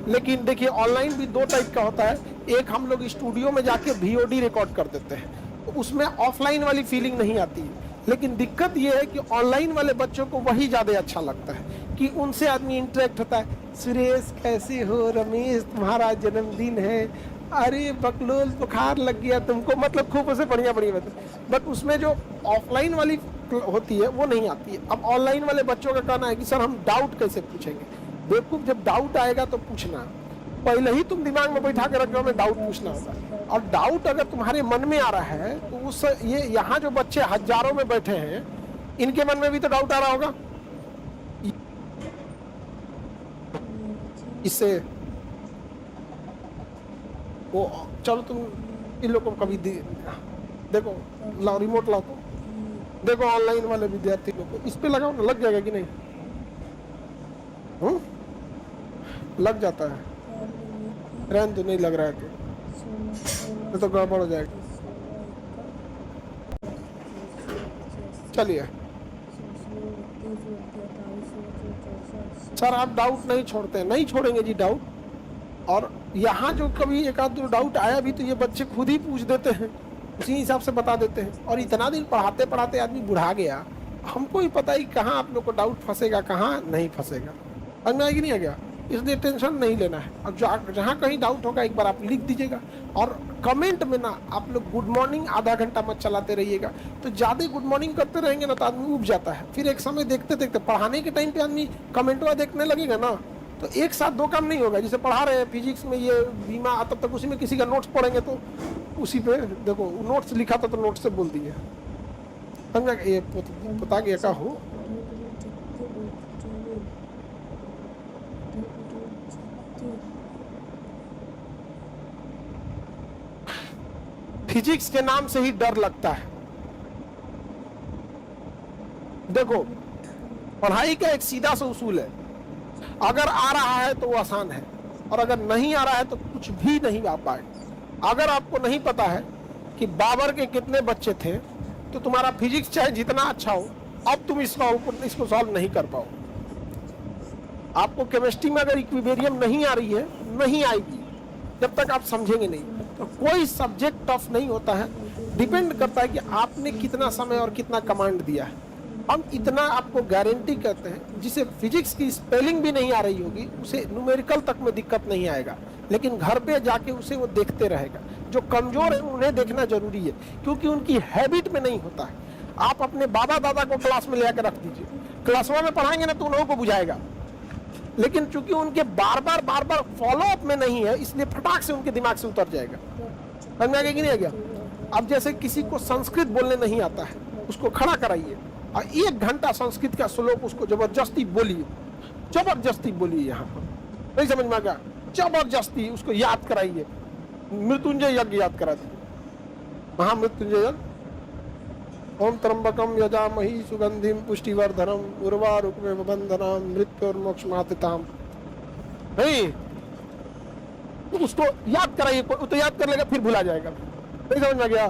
लेकिन देखिए ऑनलाइन भी दो टाइप का होता है। एक हम लोग स्टूडियो में जाके VOD रिकॉर्ड कर देते हैं, तो उसमें ऑफलाइन वाली फीलिंग नहीं आती है। लेकिन दिक्कत ये है कि ऑनलाइन वाले बच्चों को वही ज़्यादा अच्छा लगता है कि उनसे आदमी इंटरेक्ट होता है। सुरेश कैसे हो, रमेश तुम्हारा जन्मदिन है, अरे बकलोल बुखार लग गया तुमको, मतलब खूब उसे बढ़िया बढ़िया बात। बट उसमें जो ऑफलाइन वाली होती है वो नहीं आती है। अब ऑनलाइन वाले बच्चों का कहना है कि सर हम डाउट कैसे पूछेंगे। बेवकूफ, जब डाउट आएगा तो पूछना, पहले ही तुम दिमाग में बैठा के रखे हो हमें डाउट पूछना होता है। और डाउट अगर तुम्हारे मन में आ रहा है तो उस ये यहाँ जो बच्चे हजारों में बैठे हैं इनके मन में भी तो डाउट आ रहा होगा। इससे वो चलो तुम इन लोगों को कभी देखो, लाओ रिमोट लाओ, तो देखो ऑनलाइन वाले विद्यार्थी लोग को इस पे लगाओ ना, लग जाएगा कि नहीं? लग जाता है, रहने तो नहीं लग रहा है तो गड़बड़ हो जाएगा। चलिए सर आप डाउट नहीं छोड़ते, नहीं छोड़ेंगे जी डाउट। और यहाँ जो कभी एक आध दो डाउट आया भी तो ये बच्चे खुद ही पूछ देते हैं, उसी हिसाब से बता देते हैं। और इतना दिन पढ़ाते पढ़ाते आदमी बुढ़ा गया, हमको ही पता ही कहाँ आप लोग को डाउट फंसेगा कहाँ नहीं फंसेगा। समझ में आएगी नहीं आ गया? इसलिए टेंशन नहीं लेना है। और जहाँ कहीं डाउट होगा एक बार आप लिख दीजिएगा। और कमेंट में ना आप लोग गुड मॉर्निंग आधा घंटा मत चलाते रहिएगा, तो ज़्यादा गुड मॉर्निंग करते रहेंगे ना तो आदमी उब जाता है। फिर एक समय देखते देखते पढ़ाने के टाइम पे आदमी कमेंटवा देखने लगेगा ना तो एक साथ दो काम नहीं होगा। जैसे पढ़ा रहे हैं फिजिक्स में ये बीमा, तब तक उसी में किसी का नोट्स पढ़ेंगे तो उसी पे देखो नोट्स लिखा था तो नोट्स से बोल दिए, समझा? ये पता गया का हो। फिजिक्स के नाम से ही डर लगता है। देखो पढ़ाई का एक सीधा सा उसूल है, अगर आ रहा है तो वो आसान है और अगर नहीं आ रहा है तो कुछ भी नहीं आ पाएगा। अगर आपको नहीं पता है कि बाबर के कितने बच्चे थे तो तुम्हारा फिजिक्स चाहे जितना अच्छा हो अब तुम इसको सॉल्व नहीं कर पाओ। आपको केमिस्ट्री में अगर इक्विलिब्रियम नहीं आ रही है, नहीं आएगी जब तक आप समझेंगे नहीं। तो कोई सब्जेक्ट टफ नहीं होता है, डिपेंड करता है कि आपने कितना समय और कितना कमांड दिया है। हम इतना आपको गारंटी करते हैं, जिसे फिजिक्स की स्पेलिंग भी नहीं आ रही होगी उसे न्यूमेरिकल तक में दिक्कत नहीं आएगा, लेकिन घर पे जाके उसे वो देखते रहेगा। जो कमजोर है उन्हें देखना जरूरी है क्योंकि उनकी हैबिट में नहीं होता है। आप अपने बाबा दादा को क्लास में ले आकर रख दीजिए, क्लासवा में पढ़ाएंगे ना तो उन लोगों को बुझाएगा, लेकिन चूंकि उनके बार बार फॉलो अप में नहीं है इसलिए फटाक से उनके दिमाग से उतर जाएगा। समझ में आ गया कि नहीं आ गया? अब जैसे किसी को संस्कृत बोलने नहीं आता है, उसको खड़ा कराइए और 1 घंटा संस्कृत का श्लोक उसको जबरदस्ती बोलिए, जबरदस्ती बोलिए। यहाँ पर नहीं समझ में आ गया? जबरदस्ती उसको याद कराइए, मृत्युंजय यज्ञ याद करा दिए, महामृत्युंजय यज्ञ। ओम त्र्यंबकम यजामहि सुगंधिम पुष्टिवर्धनम उर्वारुकमेव बंधनम मृत्युर्मोक्षमातिताम। नहीं तो उसको याद कराइए, तो याद कर लेगा, फिर भुला जाएगा। नहीं समझ में आ गया?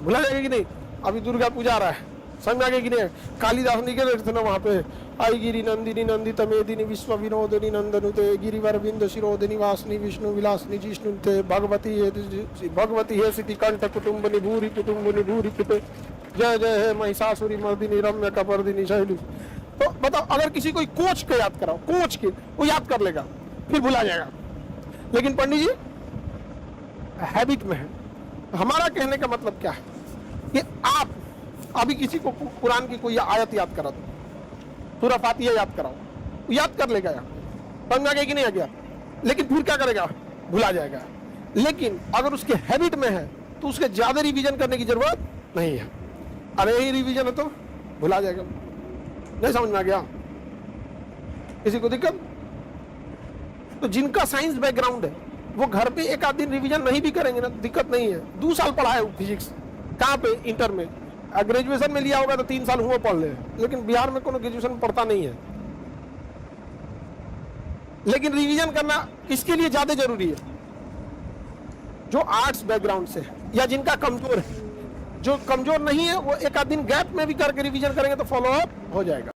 भुला जाएगा कि नहीं? अभी दुर्गा पूजा आ रहा है, समझ में आ गया कि नहीं? कालिदास निकल रहे थे ना वहाँ पे, आई गिरी नंदिनी नंदित मेदिनी विश्व विनोदिनी नंदनुते गिरिवर बिंद शिरोदिनी वासनी विष्णु विलासनी जिष्णुते भगवती है सिद्धि कंठ कुटुम्बनि भूरि कृते जय जय है महिषासुरी मर्दिनी रम्य कपर्दिनी शैली। तो बताओ अगर किसी कोई कोच को याद कराओ, कोच के वो याद कर लेगा फिर भुला जाएगा, लेकिन पंडित जी हैबिट में है। हमारा कहने का मतलब क्या है कि आप अभी किसी को कुरान की कोई आयत याद करा दो, सूरह फातिहा याद कराओ, याद कर लेगा, समझ में आ गया कि नहीं आ गया? लेकिन फिर क्या करेगा? भुला जाएगा। लेकिन अगर उसके हैबिट में है तो उसके ज्यादा रिवीजन करने की जरूरत नहीं है। अरे ही रिवीजन है तो भुला जाएगा। नहीं समझ में आ गया? किसी को दिक्कत? तो जिनका साइंस बैकग्राउंड है वो घर पे एक आध दिन रिवीजन नहीं भी करेंगे ना, दिक्कत नहीं है। 2 साल पढ़ा है फिजिक्स, कहाँ पे? इंटर में। ग्रेजुएशन में लिया होगा तो 3 साल हुआ पढ़ ले, लेकिन बिहार में कोनो ग्रेजुएशन पढ़ता नहीं है। लेकिन रिवीजन करना किसके लिए ज्यादा जरूरी है? जो आर्ट्स बैकग्राउंड से है या जिनका कमजोर है। जो कमजोर नहीं है वो एक आध दिन गैप में भी करके रिवीजन करेंगे तो फॉलो अप हो जाएगा।